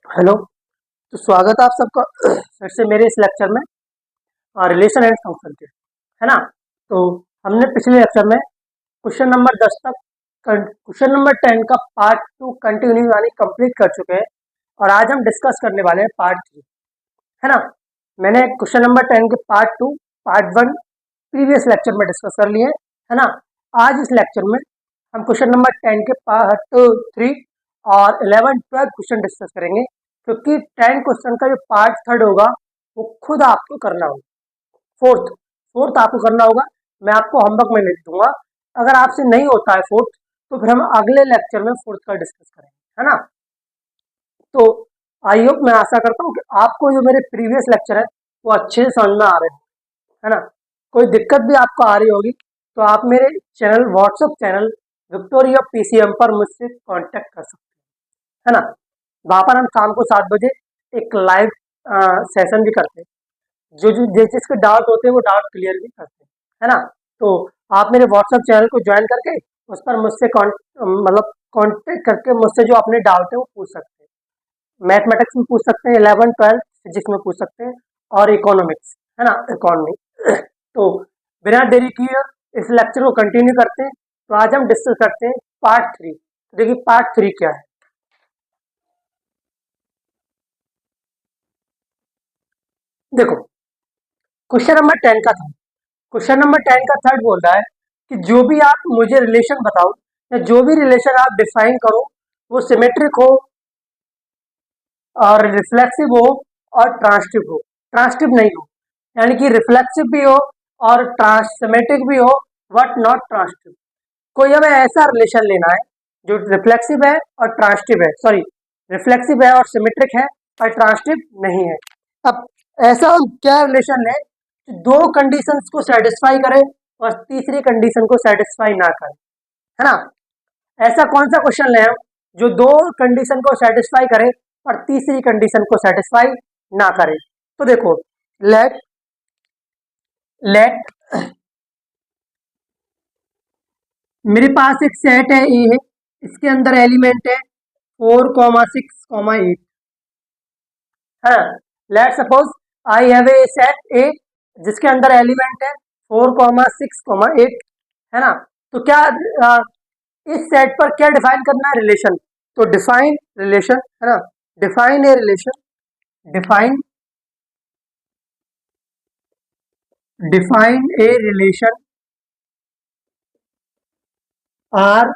Hello. तो स्वागत है आप सबका फिर से मेरे इस लेक्चर में रिलेशन एंड फंक्शन के, है ना। तो हमने पिछले लेक्चर में क्वेश्चन नंबर 10 तक क्वेश्चन नंबर 10 का पार्ट 2 कंटिन्यू यानी कंप्लीट कर चुके हैं और आज हम डिस्कस करने वाले हैं पार्ट 3, है ना। मैंने क्वेश्चन नंबर 10 के पार्ट 2 पार्ट 1 प्रीवियस लेक्चर में डिस्कस कर लिए हैं, है ना। आज इस लेक्चर में हम क्वेश्चन नंबर 10 के पार्ट 3 और 11 12 क्वेश्चन डिस्कस करेंगे, क्योंकि 10 क्वेश्चन का जो पार्ट 3 होगा वो खुद आपको करना होगा। फोर्थ फोर्थ आपको करना होगा, मैं आपको होमवर्क में लिख दूंगा। अगर आपसे नहीं होता है फोर्थ तो फिर हम अगले लेक्चर में फोर्थ का डिस्कस करेंगे, है ना। तो आई होप, मैं आशा करता हूँ कि आपको जो मेरे प्रीवियस लेक्चर है वो अच्छे से समझ में आ रहे हैं, है ना। कोई दिक्कत भी आपको आ रही होगी तो आप मेरे channel WhatsApp channel Victoria PCM पर मुझसे कांटेक्ट कर सकते हैं, है ना। वहाँ पर हम शाम को 7 बजे एक लाइव सेशन भी करते हैं। जो जो जिस जिसके डाउट होते हैं वो डाउट क्लियर भी करते हैं, है ना। तो आप मेरे व्हाट्सएप चैनल को ज्वाइन करके उस पर मुझसे मतलब कांटेक्ट करके मुझसे जो अपने डाउट है वो पूछ सकते हैं। मैथमेटिक्स में पूछ सकते हैं, 11 12 फिजिक्स में पूछ सकते हैं और इकोनॉमिक्स, है ना, इकोनॉमी। तो बिना देरी किए इस लेक्चर को कंटिन्यू करते हैं। तो आज हम डिस्कस करते हैं पार्ट 3। देखिए पार्ट 3 क्या है। देखो, क्वेश्चन नंबर 10 का था। क्वेश्चन नंबर 10 का थर्ड बोल रहा है कि जो भी आप मुझे रिलेशन बताओ या जो भी रिलेशन आप डिफाइन करो वो सिमेट्रिक हो और रिफ्लेक्सिव हो और ट्रांसटिव हो। ट्रांसटिव नहीं हो, यानी कि रिफ्लेक्सिव भी हो और सिमेट्रिक भी हो, बट नॉट ट्रांसटिव। कोई हमें ऐसा रिलेशन लेना है जो रिफ्लेक्सिव है और ट्रांसटिव है, सॉरी, रिफ्लेक्सिव है और सिमेट्रिक है और ट्रांसटिव नहीं है। अब ऐसा हम क्या रिलेशन लें जो दो कंडीशंस को सेटिस्फाई करे और तीसरी कंडीशन को सेटिस्फाई ना करे, है ना। ऐसा कौन सा क्वेश्चन लें हम जो दो कंडीशन को सेटिस्फाई करे और तीसरी कंडीशन को सेटिस्फाई ना करे। तो देखो, लेट लेट मेरे पास एक सेट है ए है, इसके अंदर एलिमेंट है 4, 6, 8, है ना। Let suppose I have a set ए जिसके अंदर एलिमेंट है 4, 6, 8, है ना। तो क्या इस सेट पर क्या डिफाइन करना है, रिलेशन। तो डिफाइन रिलेशन, है ना। Define a relation, define define a relation R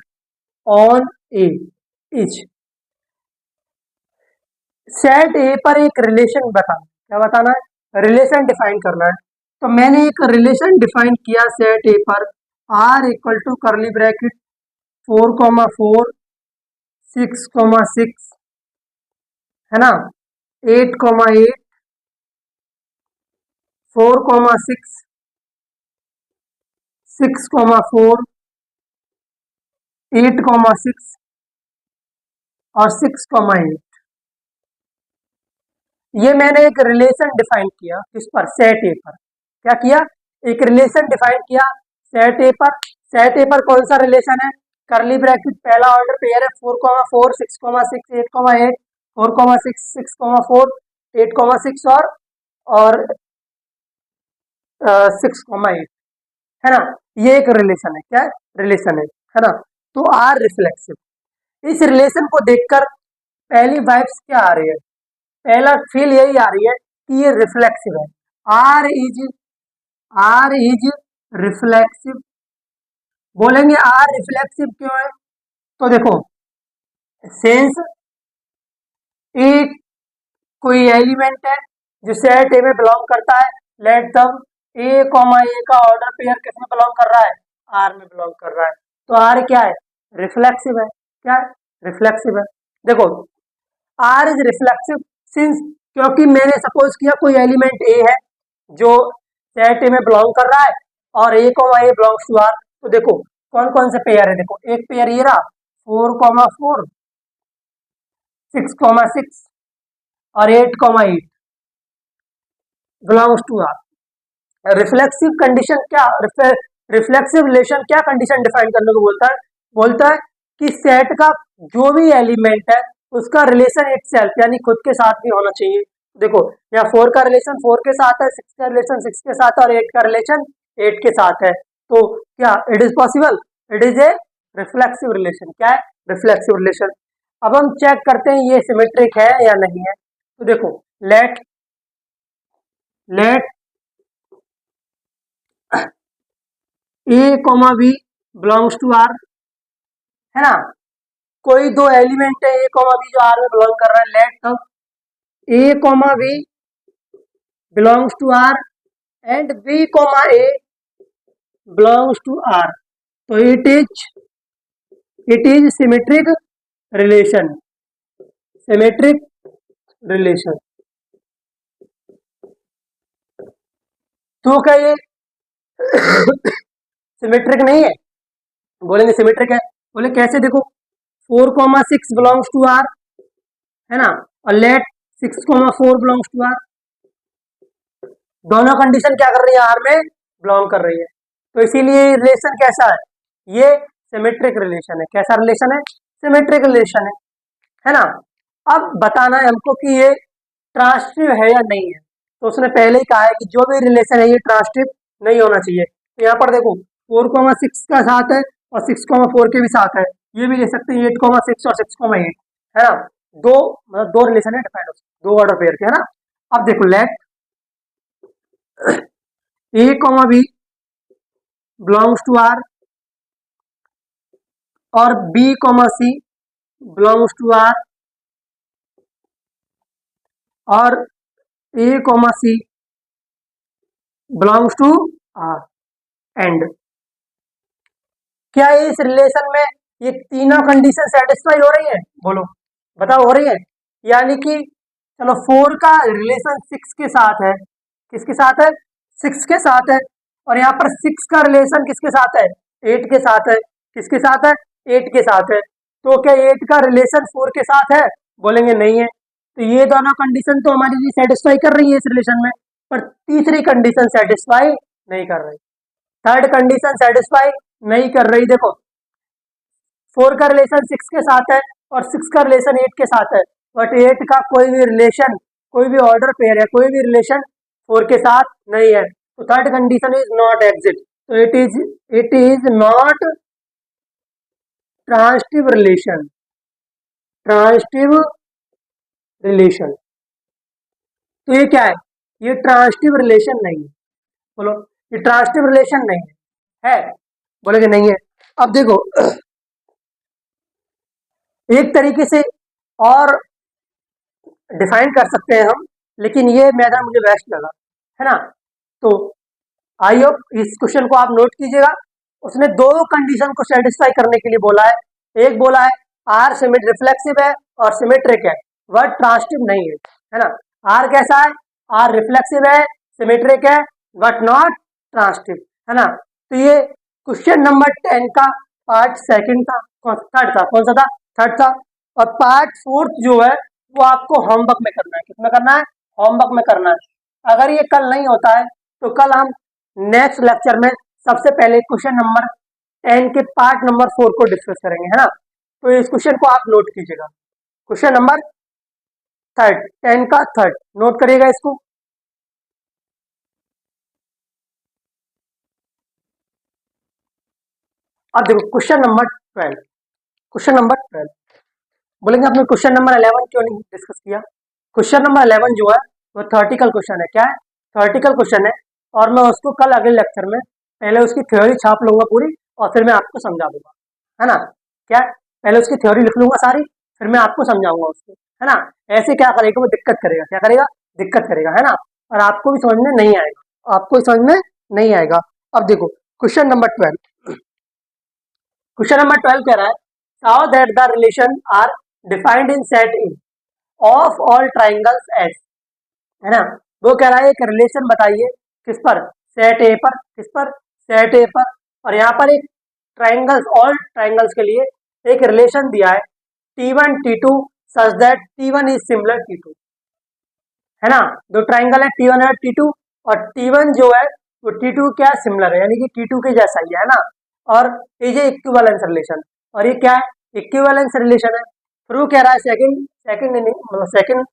on A इच। सेट ए पर एक रिलेशन बताना, क्या बताना है, रिलेशन डिफाइन करना है। तो मैंने एक रिलेशन डिफाइन किया सेट ए पर, R equal to curly bracket 4, 4, 6, 6, है ना, 8, 8, 4, 6, 6, 4, 8, 6 और 6, 8। ये मैंने एक रिलेशन डिफाइन किया किस पर, सेट ए पर। क्या किया, एक रिलेशन डिफाइन किया सेट ए पर। सेट ए पर कौन सा रिलेशन है, करली ब्रैकेट पहला ऑर्डर पेयर है 4, 4, 6, 6, 8, 4, 6, 6, 4, 8, 6 और 6, 8, है ना। ये एक रिलेशन है, क्या रिलेशन है ना। तो आर रिफ्लेक्सिव। इस रिलेशन को देखकर पहली वाइब्स क्या आ रही है, पहला फील यही आ रही है कि ये रिफ्लेक्सिव है। R is reflexive. बोलेंगे आर रिफ्लेक्सिव क्यों है, तो देखो, सेंस एक कोई एलिमेंट है जो सेट ए में बिलोंग करता है। लेट दम ए का ऑर्डर पेयर किस में बिलोंग कर रहा है, आर में बिलोंग कर रहा है। तो आर क्या है, रिफ्लेक्सिव है। क्या है, रिफ्लेक्सिव है। देखो, आर इज रिफ्लेक्सिव सिंस, क्योंकि मैंने सपोज किया कोई एलिमेंट ए है जो सेट ए में बिलोंग कर रहा है और ए बिलोंग्स टू आर। तो देखो कौन कौन से पेयर है, देखो एक पेयर ये रहा 4, 4, 6, 6 और 8, 8 belongs to R. Reflexive condition क्या, रिफ्लेक्सिव रिलेशन क्या कंडीशन डिफाइन करने को बोलता है, बोलता है कि सेट का जो भी एलिमेंट है उसका रिलेशन इटसेल्फ यानी खुद के साथ भी होना चाहिए। देखो यहाँ 4 का रिलेशन 4 के साथ है, 6 का रिलेशन 6 के साथ है और 8 का रिलेशन 8 के साथ है। तो क्या it is possible? It is a reflexive relation. क्या है? Reflexive relation. अब हम चेक करते हैं ये सिमेट्रिक है या नहीं है। तो देखो let A comma B belongs to R, है ना। कोई दो एलिमेंट है ए कॉमा बी जो आर में बिलोंग कर रहा है। लेट तब A comma B belongs to R and B comma A belongs to R. तो it is symmetric relation. Symmetric relation. तो क्या ये सिमेट्रिक नहीं है? बोलेंगे सिमेट्रिक है। बोले कैसे? देखो 4,6 बिलोंग्स टू आर, है ना, और लेट 6,4 बिलोंग्स टू आर। दोनों कंडीशन क्या कर रही है? आर में बिलोंग कर रही है। तो इसीलिए रिलेशन कैसा है? ये सिमेट्रिक रिलेशन है। कैसा रिलेशन है? सिमेट्रिक रिलेशन है ना। अब बताना है हमको कि ये ट्रांसिटिव है या नहीं है। तो उसने पहले ही कहा है कि जो भी रिलेशन है ये ट्रांसिटिव नहीं होना चाहिए। तो यहाँ पर देखो 4,6 का साथ है और 6,4 के भी साथ है। ये भी ले सकते हैं 8,6 और 6,8, है ना। दो मतलब दो रिलेशन है डिफाइंड, दो ऑर्डर पेयर के, है ना। अब देखो let A comma B belongs to R और B comma C belongs to R और A comma C belongs to R and. क्या इस रिलेशन में ये तीनों कंडीशन सेटिस्फाई हो रही है? बोलो बताओ, हो रही है? यानी कि चलो 4 का रिलेशन 6 के साथ है। किसके साथ है? 6 के साथ है। और यहाँ पर 6 का रिलेशन किसके साथ है? 8 के साथ है। किसके साथ है? 8 के साथ है। तो क्या 8 का रिलेशन 4 के साथ है? बोलेंगे नहीं है। तो ये दोनों कंडीशन तो हमारी लिए सेटिस्फाई कर रही है इस रिलेशन में, पर तीसरी कंडीशन सेटिस्फाई नहीं कर रही, थर्ड कंडीशन सेटिस्फाई नहीं कर रही। देखो 4 का रिलेशन 6 के साथ है और 6 का रिलेशन 8 के साथ है, बट 8 का कोई भी रिलेशन, कोई भी ऑर्डर पेयर है, कोई भी रिलेशन 4 के साथ नहीं है। तो third condition is not exist. तो it is not transitive relation. Transitive relation. तो ये क्या है? ये ट्रांसिटिव रिलेशन नहीं है। बोलो ये ट्रांसिटिव रिलेशन नहीं है, है? बोलेगे नहीं है। अब देखो एक तरीके से और डिफाइन कर सकते हैं हम, लेकिन ये मेथड मुझे बेस्ट लगा, है ना। तो आई होप इस क्वेश्चन को आप नोट कीजिएगा। उसने दो कंडीशन को सेटिस्फाई करने के लिए बोला है। एक बोला है आर सिमेट्रिक रिफ्लेक्सिव है और सिमेट्रिक है, वह ट्रांसिटिव नहीं है ना। आर कैसा है? आर रिफ्लेक्सिव है, सिमेट्रिक है, बट नॉट ट्रांसिटिव, है ना। तो ये क्वेश्चन नंबर 10 का पार्ट सेकंड था, थर्ड था, कौन सा था? थर्ड था। और पार्ट फोर्थ जो है वो आपको होमवर्क में करना है। किसमें करना है? होमवर्क में करना है। अगर ये कल नहीं होता है तो कल हम नेक्स्ट लेक्चर में सबसे पहले क्वेश्चन नंबर 10 के पार्ट नंबर 4 को डिस्कस करेंगे, है ना। तो इस क्वेश्चन को आप नोट कीजिएगा। क्वेश्चन नंबर थर्ड, 10 का थर्ड, नोट करिएगा इसको। अब देखो क्वेश्चन नंबर 12। क्वेश्चन नंबर 12 बोलेंगे आपने क्वेश्चन नंबर 11 क्यों नहीं डिस्कस किया? क्वेश्चन नंबर 11 जो है वो थ्योरेटिकल क्वेश्चन है। क्या है? थ्योरेटिकल क्वेश्चन है। और मैं उसको कल अगले लेक्चर में पहले उसकी थ्योरी छाप लूंगा पूरी और फिर मैं आपको समझा दूंगा, है ना। क्या? पहले उसकी थ्योरी लिख लूंगा सारी, फिर मैं आपको समझाऊंगा उसको, है ना। ऐसे क्या करेगा? वो दिक्कत करेगा। क्या करेगा? दिक्कत करेगा, है ना। और आपको भी समझ में नहीं आएगा, आपको भी समझ में नहीं आएगा। अब देखो क्वेश्चन नंबर 12। क्वेश्चन नंबर 12 कह रहा है show that the relation R defined in set in of all triangles S, है ना। वो कह रहा है एक रिलेशन बताइए किस पर? सेट ए पर। किस पर? सेट ए पर। और यहाँ पर एक ट्राइंगल्स, ऑल ट्राइंगल्स के लिए एक रिलेशन दिया है T1 T2 such that T1 is similar T2, है ना। दो ट्राइंगल है T1 और T2 और T1 जो है वो T2 क्या सिमिलर है, यानी कि T2 के जैसा ही है ना। और ये इक्विवेलेंस रिलेशन, और ये क्या है? इक्विवेलेंस रिलेशन है। प्रूव कह रहा है सेकंड सेकंड नहीं मतलब सेकंड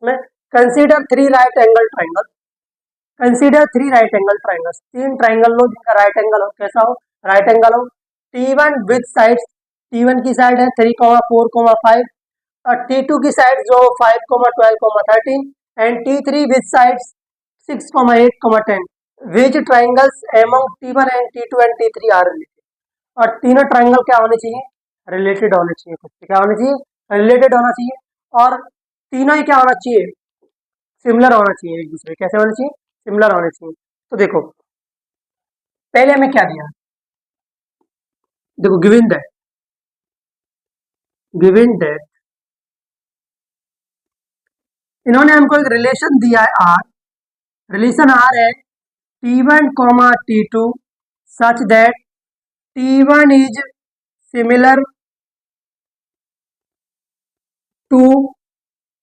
में consider three right angle triangle, consider three right angle triangles, तीन ट्राइंगल लो जिनका राइट एंगल हो, कैसा हो, राइट एंगल हो। T1 विद साइड्स, T1 की साइड है 3,4,5 और T2 की साइड जो 5,12,13 and T3 with sides 6,8,10 which triangles among T1 and T2 and T3 are related. और तीनों ट्राइंगल क्या होने चाहिए, रिलेटेड होने चाहिए, कुछ क्या होना चाहिए, रिलेटेड होना चाहिए। और तीनों ही क्या होना चाहिए, सिमिलर होना चाहिए एक दूसरे, कैसे होना चाहिए, सिमिलर होने चाहिए। तो देखो पहले हमें क्या दिया, देखो गिवन दैट इन्होंने हमको एक रिलेशन दिया है आर, रिलेशन आर है T1 comma T2 such that T1 is similar to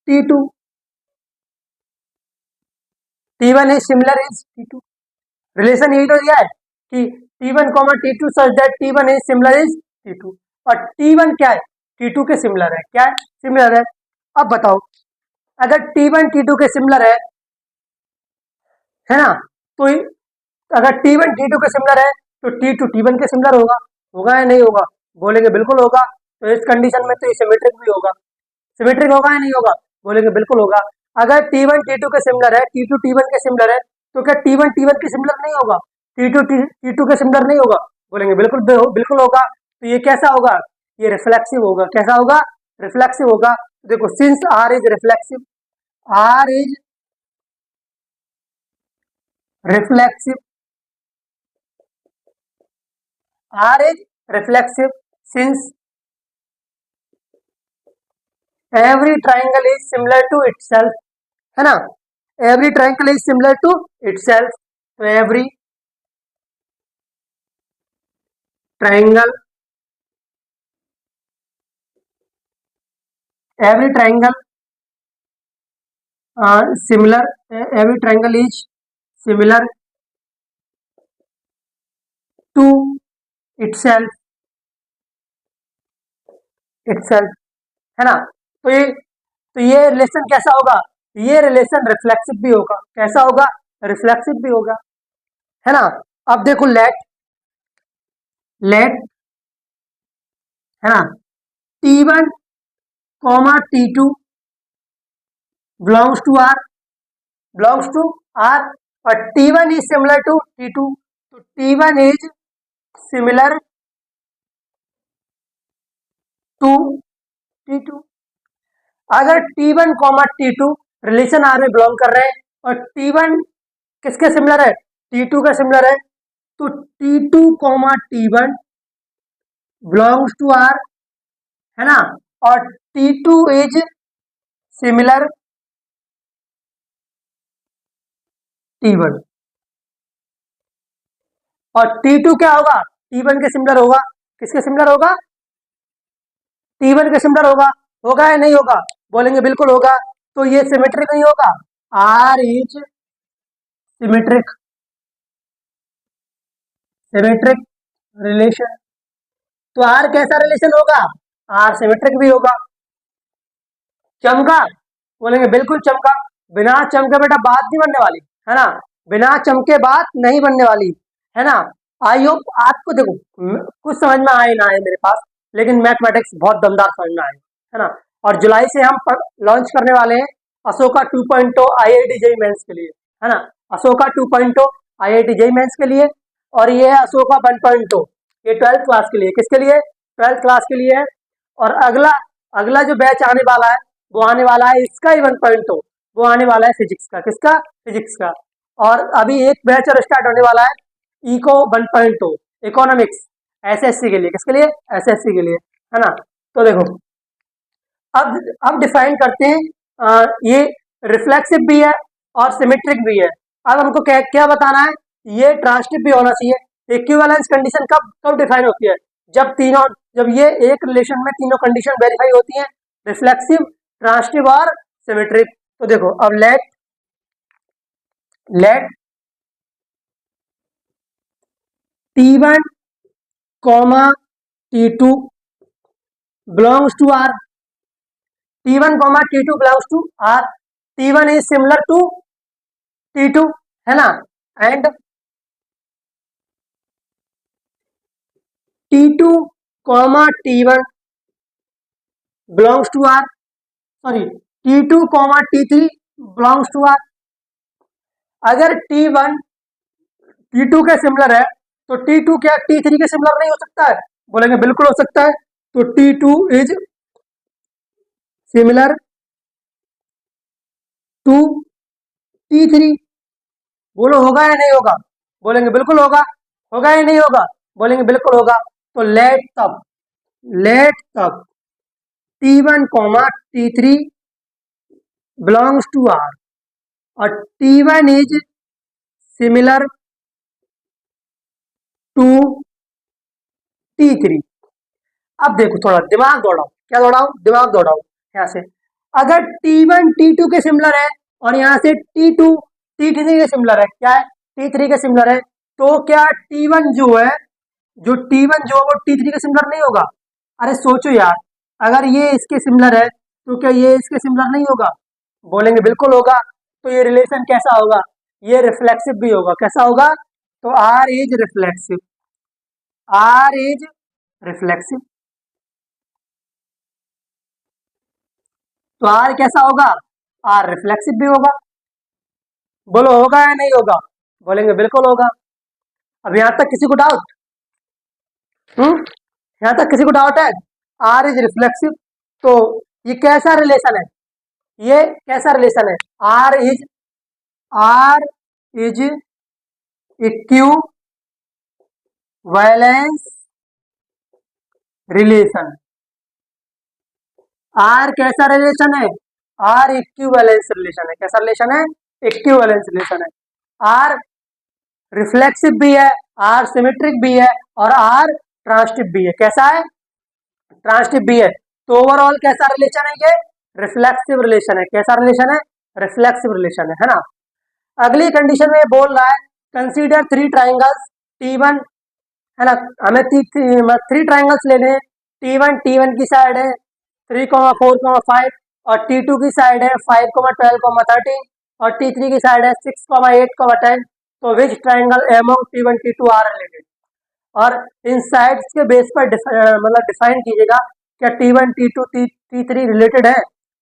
T2, T1 is similar is T2। Relation यही तो दिया है कि T1 comma T2 such that T1 is similar is T2, और T1 क्या है, T2 के सिमिलर है, क्या है, सिमिलर है। अब बताओ अगर T1 T2 के सिमिलर है ना, तो अगर T1 T2 के सिमिलर है तो T2 T1 के सिमिलर होगा, होगा या नहीं होगा, बोलेंगे बिल्कुल होगा। तो इस कंडीशन में तो ये सिमेट्रिक भी होगा, सिमेट्रिक होगा या नहीं होगा, बोलेंगे बिल्कुल होगा। अगर T1 T2 के सिमिलर है, T2 T1 के सिमिलर है, तो क्या T1 T1 के सिमिलर नहीं होगा, T2 T2 के सिमिलर नहीं होगा, बोलेंगे बिल्कुल बिल्कुल होगा। तो ये कैसा होगा, ये रिफ्लेक्सिव होगा, कैसा होगा, रिफ्लेक्सिव होगा। देखो since R is reflexive, R is reflexive, R is reflexive since every triangle is similar to itself, है ना, every triangle is similar to itself, तो every triangle similar, every triangle is similar to itself, itself, है ना। तो ये relation कैसा होगा, ये रिलेशन रिफ्लेक्सिव भी होगा, कैसा होगा, रिफ्लेक्सिव भी होगा, है ना। अब देखो लेट है ना T1 comma T2 belongs to R, belongs to R, और T1 is similar to T2, तो T1 is similar to T2। अगर T1 comma T2 relation R में बिलोंग कर रहे हैं और T1 किसके सिमिलर है, T2 का सिमिलर है, तो T2 comma T1 belongs to R, है ना, और T2 इज सिमिलर T1, और T2 क्या होगा, T1 के सिमिलर होगा, किसके सिमिलर होगा, T1 के सिमिलर होगा, होगा या नहीं होगा, बोलेंगे बिल्कुल होगा। तो ये सिमेट्रिक नहीं होगा, R is symmetric, symmetric relation. तो आर कैसा रिलेशन होगा, आर सिमेट्रिक भी होगा। चमका, बोलेंगे बिल्कुल चमका, बिना चमके बेटा बात नहीं बनने वाली, है ना, बिना चमके बात नहीं बनने वाली, है ना। आई होप आपको देखो कुछ समझ में आए ना आए मेरे पास, लेकिन मैथमेटिक्स बहुत दमदार समझ में आए, है ना। और जुलाई से हम लॉन्च करने वाले हैं अशोका 2.0 IIT जेई मेंस के लिए, है ना, अशोका 2.0 IIT जेई मेंस के लिए, और ये है अशोका 1.0, ये 12th क्लास के लिए, किसके लिए, 12th क्लास के लिए है। और अगला अगला जो बैच आने वाला है वो आने वाला है इसका ही 1.0, वो आने वाला है फिजिक्स का, किसका, फिजिक्स का। और अभी एक बैच और स्टार्ट होने वाला है इको 1.0 इकोनॉमिक्स, एसएससी के लिए, किसके लिए, एसएससी के लिए, है ना। तो देखो अब डिफाइन करते हैं, ये रिफ्लेक्सिव भी है और सिमेट्रिक भी है। अब हमको क्या क्या बताना है, ये ट्रांसटिव भी होना चाहिए। इक्विवेलेंस कंडीशन कब कब डिफाइन होती है, जब ये एक रिलेशन में तीनों कंडीशन वेरीफाई होती हैं, रिफ्लेक्सिव, ट्रांसटिव और सिमेट्रिक। तो देखो अब let T1 comma T2 belongs to R, T1 comma T2 belongs to R, T1 is similar to T2, है ना, and T2 comma T1 belongs to R, sorry T2 comma T3 belongs to R। अगर T1 T2 के similar है तो T2 क्या T3 के similar नहीं हो सकता है? बोलेंगे बिल्कुल हो सकता है। तो T2 is similar to T3, बोलो होगा या नहीं होगा? बोलेंगे बिल्कुल होगा। होगा या नहीं होगा? बोलेंगे बिल्कुल होगा। तो लेट तब T1 comma T3 belongs to R और T1 is similar to T3। अब देखो थोड़ा दिमाग दौड़ाओ, क्या दौड़ाओ? दिमाग दौड़ाओ। यहाँ से अगर T1 T2 के सिमिलर है और यहाँ से T2 T3 के सिमिलर है, क्या है? T3 के सिमिलर है, तो क्या T1 जो है, जो T1 जो है वो T3 के सिमिलर नहीं होगा? अरे सोचो यार, अगर ये इसके सिमिलर है तो क्या ये इसके सिमिलर नहीं होगा? बोलेंगे बिल्कुल होगा। तो ये रिलेशन कैसा होगा? ये रिफ्लेक्सिव भी होगा। कैसा होगा? तो R is reflexive, R is reflexive. तो R कैसा होगा? R रिफ्लेक्सिव भी होगा। बोलो होगा या नहीं होगा? बोलेंगे बिल्कुल होगा। अब यहां तक किसी को डाउट? यहां तक किसी को डाउट है? R इज रिफ्लेक्सिव, तो ये कैसा रिलेशन है? ये कैसा रिलेशन है? R is equivalence relation. R कैसा रिलेशन है? R इक्विवेलेंस रिलेशन है। कैसा रिलेशन है? इक्विवेलेंस रिलेशन है। R रिफ्लेक्सिव भी है, R सिमेट्रिक भी है और R ट्रांसटिव भी है। कैसा है? ट्रांसटिव भी है। तो ओवरऑल कैसा रिलेशन है ये? रिफ्लेक्सिव रिलेशन है। कैसा रिलेशन है? रिफ्लेक्सिव रिलेशन है ना। अगली कंडीशन में बोल रहा है कंसीडर थ्री ट्राइंगल्स T1, है ना, हमें थ्री ट्राइंगल्स लेने हैं। T1 की साइड है 3,4,5 और T2 की साइड है 5,12,13 और T3 की साइड है 6,8,10। तो which triangle among T1 T2 are related? और इन साइड्स के बेस पर मतलब डिफाइन कीजिएगा क्या T1 T2 T3 रिलेटेड है,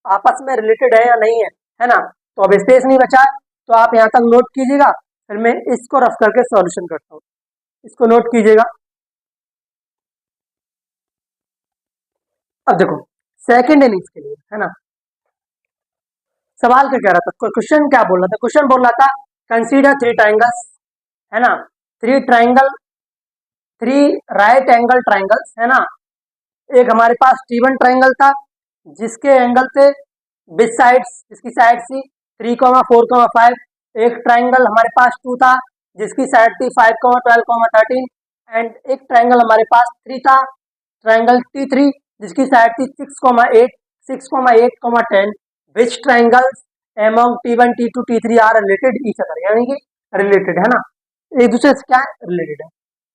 आपस में रिलेटेड है या नहीं है ना। तो अब स्पेस नहीं बचा है, तो आप यहाँ तक नोट कीजिएगा, फिर मैं इसको रफ करके सॉल्यूशन करता हूँ। इसको नोट कीजिएगा। अब देखो सेकंड इनिंग्स के लिए, है ना, सवाल क्या कह रहा था? क्वेश्चन क्या बोल रहा था? क्वेश्चन बोल रहा था कंसीडर थ्री ट्राइंगल्स, है ना, थ्री राइट एंगल ट्राइंगल्स, है ना। एक हमारे पास T1 ट्राइंगल था जिसके एंगल थे बिच साइड्स, जिसकी साइड थी 3,4,5। एक ट्राइंगल हमारे पास 2 था जिसकी साइड थी 5,12,13 एंड एक ट्राइंगल हमारे पास 3 था, ट्राइंगल T3, जिसकी साइड थी 6,8,10। Which triangles among T1 T2 T3 are related each other, यानी कि रिलेटेड, है ना, एक दूसरे से क्या रिलेटेड है।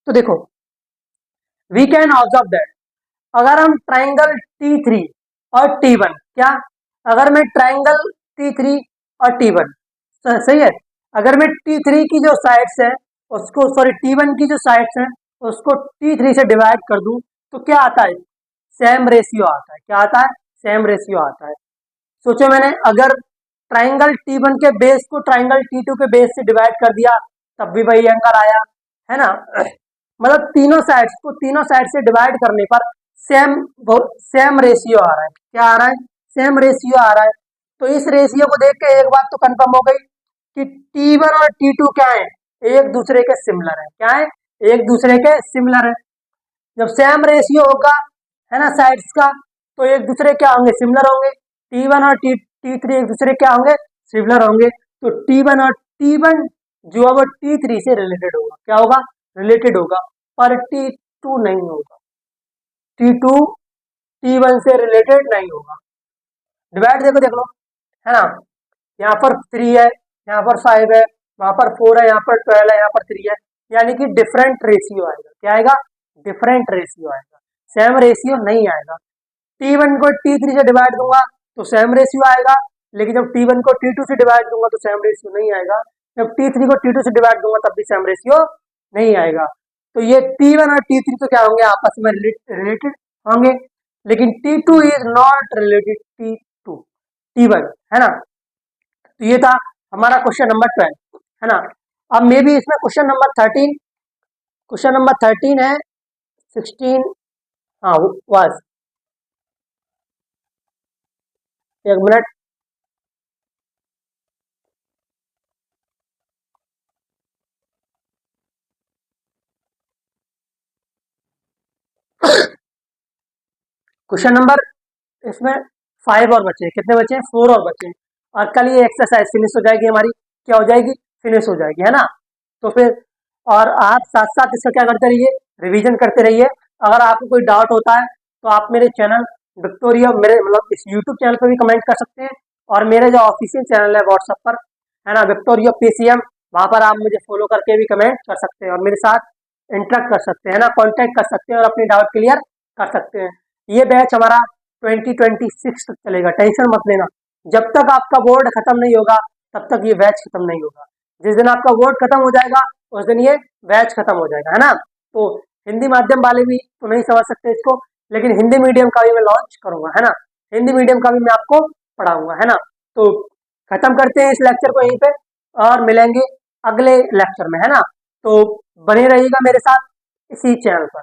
तो देखो वी कैन ऑब्जर्व दैट अगर हम ट्राइंगल T3 और T1, क्या, अगर मैं ट्राइंगल T3 और T1, सही है, अगर मैं T3 की जो साइड्स है उसको, सॉरी T1 की जो साइड्स हैं उसको T3 से डिवाइड कर दूं तो क्या आता है? सेम रेशियो आता है। क्या आता है? सेम रेशियो आता है। सोचो मैंने अगर ट्राइंगल T1 के बेस को ट्राइंगल T2 के बेस से डिवाइड कर दिया तब भी वही एंगल आया, है ना। मतलब तीनों साइड्स को तीनों साइड से डिवाइड करने पर सेम रेशियो आ रहा है। क्या आ रहा है? सेम रेशियो आ रहा है। तो इस रेशियो को देख के एक बात तो कंफर्म हो गई कि T1 और T2 क्या है? एक दूसरे के सिमिलर है। क्या है? एक दूसरे के सिमिलर है। जब सेम रेशियो होगा, है ना, साइड्स का, तो एक दूसरे क्या होंगे? सिमिलर होंगे। T1 और T3 एक दूसरे क्या होंगे? सिमिलर होंगे। तो T1 जो है वो T3 से रिलेटेड होगा। क्या होगा? रिलेटेड होगा, पर T2 नहीं होगा। T2 T1 से रिलेटेड नहीं होगा। डिवाइड देखो, देख लो, है ना, यहाँ पर 3 है, यहाँ पर 5 है, वहां पर 4 है, यहाँ पर 12 है, यहाँ पर 3 है, यानी कि डिफरेंट रेशियो आएगा। क्या आएगा? डिफरेंट रेशियो आएगा, सेम रेशियो नहीं आएगा। T1 को T3 से डिवाइड दूंगा तो सेम रेशियो आएगा, लेकिन जब T1 को T2 से डिवाइड दूंगा तो सेम रेशियो नहीं आएगा, जब T3 को T2 से डिवाइड दूंगा तब भी सेम रेशियो नहीं आएगा। तो ये T1 और T3 तो क्या होंगे, आपस में रिलेटेड होंगे, लेकिन T2 is not related T2 T1, है ना। तो ये था हमारा क्वेश्चन नंबर 12, है ना। अब मे भी इसमें क्वेश्चन नंबर 13 है, 16, हाँ वाज, एक मिनट, क्वेश्चन नंबर इसमें 5 और बचे, कितने बचे हैं, 4 और बचे, और कल ये एक्सरसाइज फिनिश हो जाएगी हमारी, क्या हो जाएगी, फिनिश हो जाएगी, है ना। तो फिर और आप साथ साथ इसका क्या करते रहिए, रिवीजन करते रहिए। अगर आपको कोई डाउट होता है तो आप मेरे चैनल विक्टोरिया, मेरे मतलब इस यूट्यूब चैनल पर भी कमेंट कर सकते हैं, और मेरे जो ऑफिशियल चैनल है व्हाट्सएप पर, है ना, विक्टोरिया PCM, वहाँ पर आप मुझे फॉलो करके भी कमेंट कर सकते हैं और मेरे साथ इंटरेक्ट कर सकते हैं ना, कॉन्टैक्ट कर सकते हैं और अपनी डाउट क्लियर कर सकते हैं। ये बैच हमारा 2026 तक चलेगा, टेंशन मत लेना। जब तक आपका बोर्ड खत्म नहीं होगा तब तक ये बैच खत्म नहीं होगा। जिस दिन आपका बोर्ड खत्म हो जाएगा उस दिन ये बैच खत्म हो जाएगा, है ना। तो हिंदी माध्यम वाले भी तो नहीं समझ सकते इसको, लेकिन हिंदी मीडियम का भी मैं लॉन्च करूंगा, है ना। हिंदी मीडियम का भी मैं आपको पढ़ाऊंगा, है ना। तो खत्म करते हैं इस लेक्चर को यहीं पे, और मिलेंगे अगले लेक्चर में, है ना। तो बने रहिएगा मेरे साथ इसी चैनल पर।